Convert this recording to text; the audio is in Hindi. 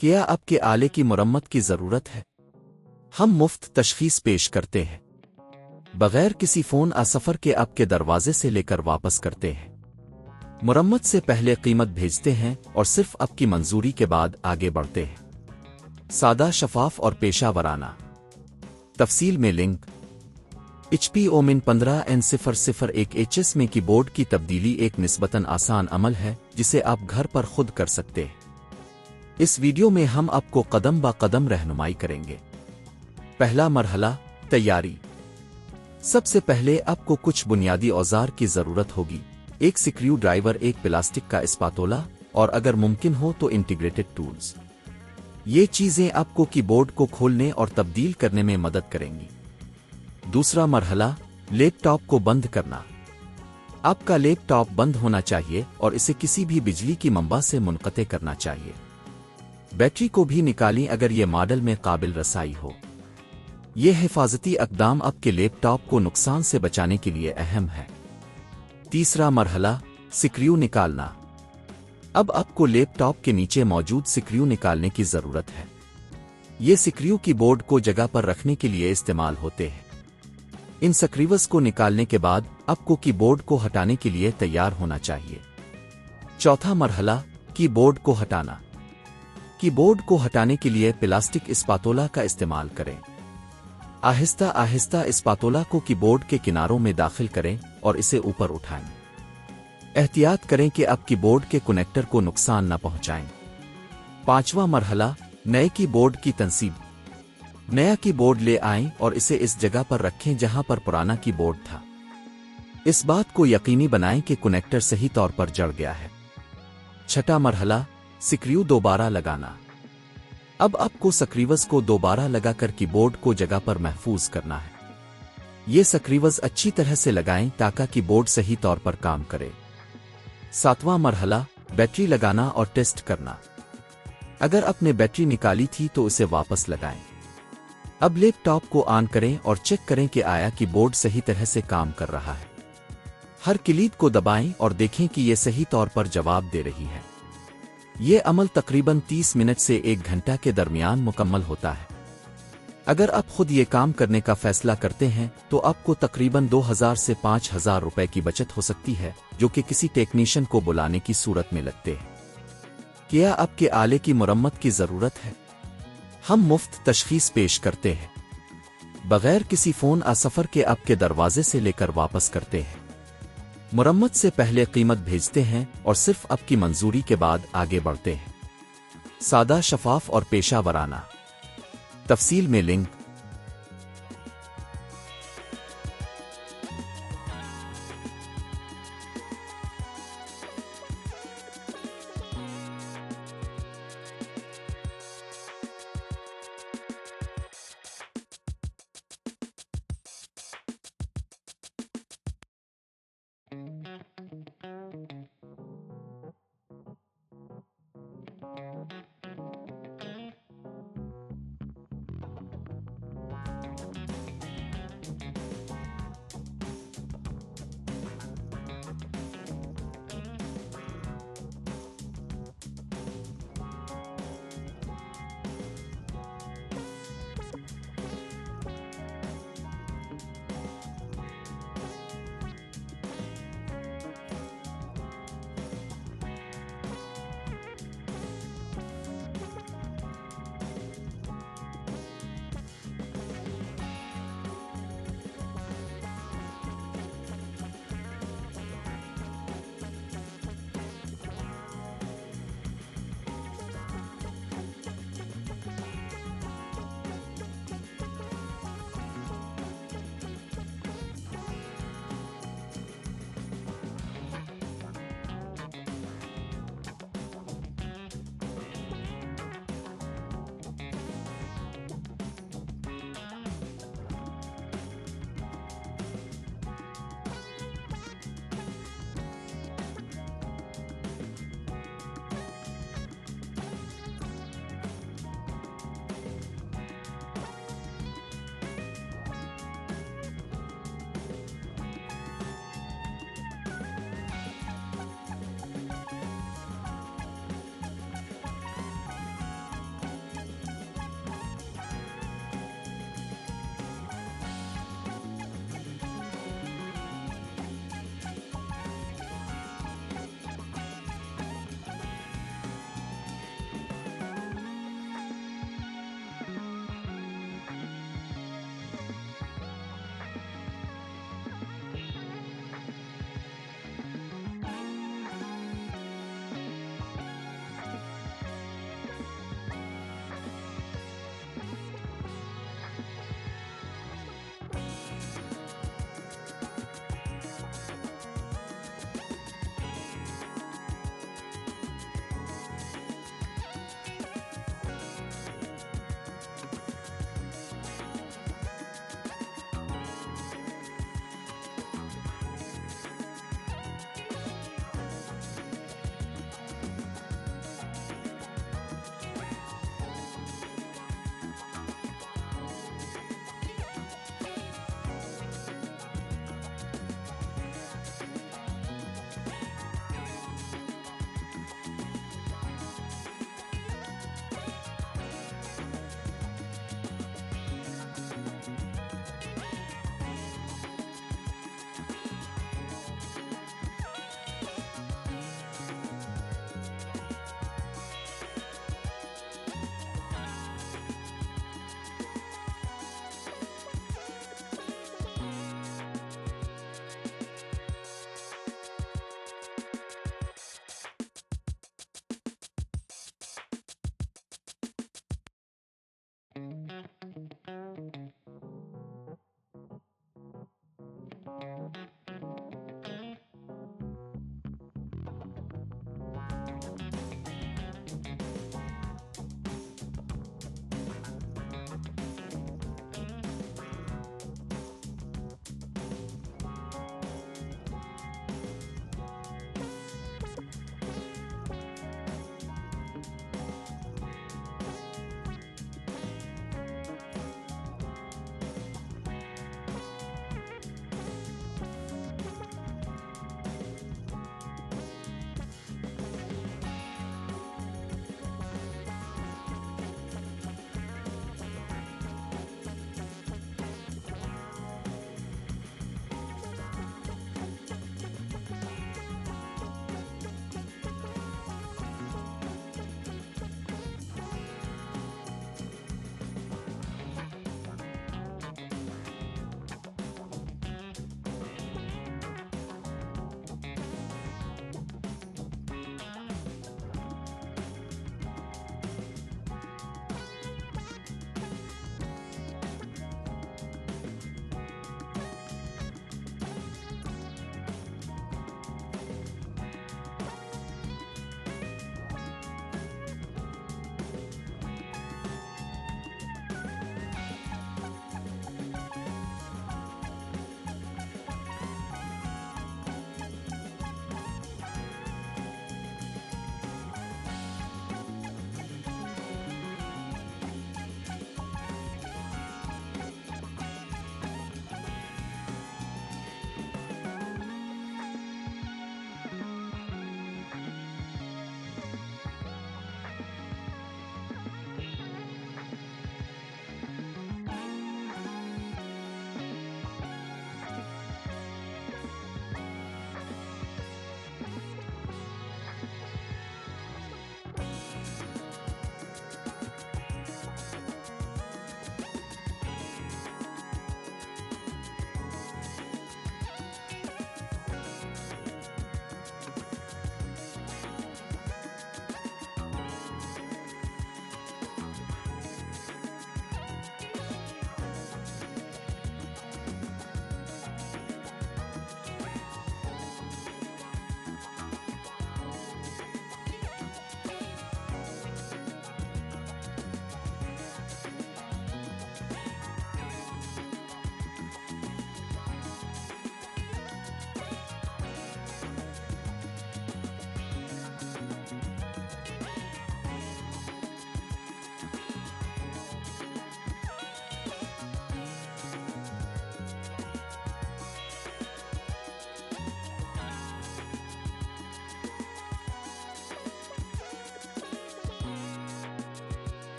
क्या आपके आले की मरम्मत की ज़रूरत है? हम मुफ्त तशख़ीस पेश करते हैं। बगैर किसी फ़ोन सफ़र के आपके दरवाजे से लेकर वापस करते हैं। मरम्मत से पहले कीमत भेजते हैं और सिर्फ आपकी मंजूरी के बाद आगे बढ़ते हैं। सादा, शफाफ और पेशा वराना। तफसील में लिंक। HP Omin 15N001HS में कीबोर्ड की तब्दीली एक निस्बतन आसान अमल है जिसे आप घर पर खुद कर सकते हैं। इस वीडियो में हम आपको कदम ब कदम रहनुमाई करेंगे। पहला मरहला, तैयारी। सबसे पहले आपको कुछ बुनियादी औजार की ज़रूरत होगी। एक स्क्रू ड्राइवर, एक प्लास्टिक का स्पातोला और अगर मुमकिन हो तो इंटीग्रेटेड टूल्स। ये चीज़ें आपको कीबोर्ड को खोलने और तब्दील करने में मदद करेंगी। दूसरा मरहला, लैपटॉप को बंद करना। आपका लैपटॉप बंद होना चाहिए और इसे किसी भी बिजली की मंबा से मुनक़ते करना चाहिए। बैटरी को भी निकालें अगर ये मॉडल में काबिल रसाई हो। ये हिफाजती अक़दाम आपके लैपटॉप को नुकसान से बचाने के लिए अहम है। तीसरा मरहला, स्क्रू निकालना। अब आपको लैपटॉप के नीचे मौजूद स्क्रू निकालने की ज़रूरत है। ये स्क्रू कीबोर्ड को जगह पर रखने के लिए इस्तेमाल होते हैं। इन स्क्रूज़ को निकालने के बाद आपको कीबोर्ड को हटाने के लिए तैयार होना चाहिए। चौथा मरहला, कीबोर्ड को हटाना। कीबोर्ड को हटाने के लिए प्लास्टिक स्पातोला का इस्तेमाल करें। आहिस्ता आहिस्ता स्पातोला को कीबोर्ड के किनारों में दाखिल करें और इसे ऊपर उठाएं। एहतियात करें कि आप कीबोर्ड के कनेक्टर को नुकसान न पहुंचाएं। पांचवा मरहला, नए कीबोर्ड की तंसीब। नया कीबोर्ड ले आएं और इसे इस जगह पर रखें जहां पर पुराना कीबोर्ड था। इस बात को यकीनी बनाएं कि कनेक्टर सही तौर पर जड़ गया है। छठा मरहला, स्क्रू दोबारा लगाना। अब आपको स्क्रूज़ को दोबारा लगाकर कीबोर्ड को जगह पर महफूज करना है। ये स्क्रूज़ अच्छी तरह से लगाएं ताकि कीबोर्ड सही तौर पर काम करे। सातवां मरहला, बैटरी लगाना और टेस्ट करना। अगर आपने बैटरी निकाली थी तो इसे वापस लगाएं। अब लैपटॉप को ऑन करें और चेक करें कि आया कीबोर्ड सही तरह से काम कर रहा है। हर किलीद को दबाएं और देखें कि यह सही तौर पर जवाब दे रही है। यह अमल तकरीबन 30 मिनट से 1 घंटा के दरमियान मुकम्मल होता है। अगर आप खुद ये काम करने का फैसला करते हैं तो आपको तकरीबन 2000 से 5000 रुपए की बचत हो सकती है, जो कि किसी टेक्नीशियन को बुलाने की सूरत में लगते हैं। क्या आपके आले की मरम्मत की ज़रूरत है? हम मुफ्त तशख़ीस पेश करते हैं। बगैर किसी फ़ोन सफ़र के आपके दरवाजे से लेकर वापस करते हैं। मरम्मत से पहले कीमत भेजते हैं और सिर्फ आपकी मंजूरी के बाद आगे बढ़ते हैं। सादा, शफाफ और पेशा वराना। तफसील में लिंक।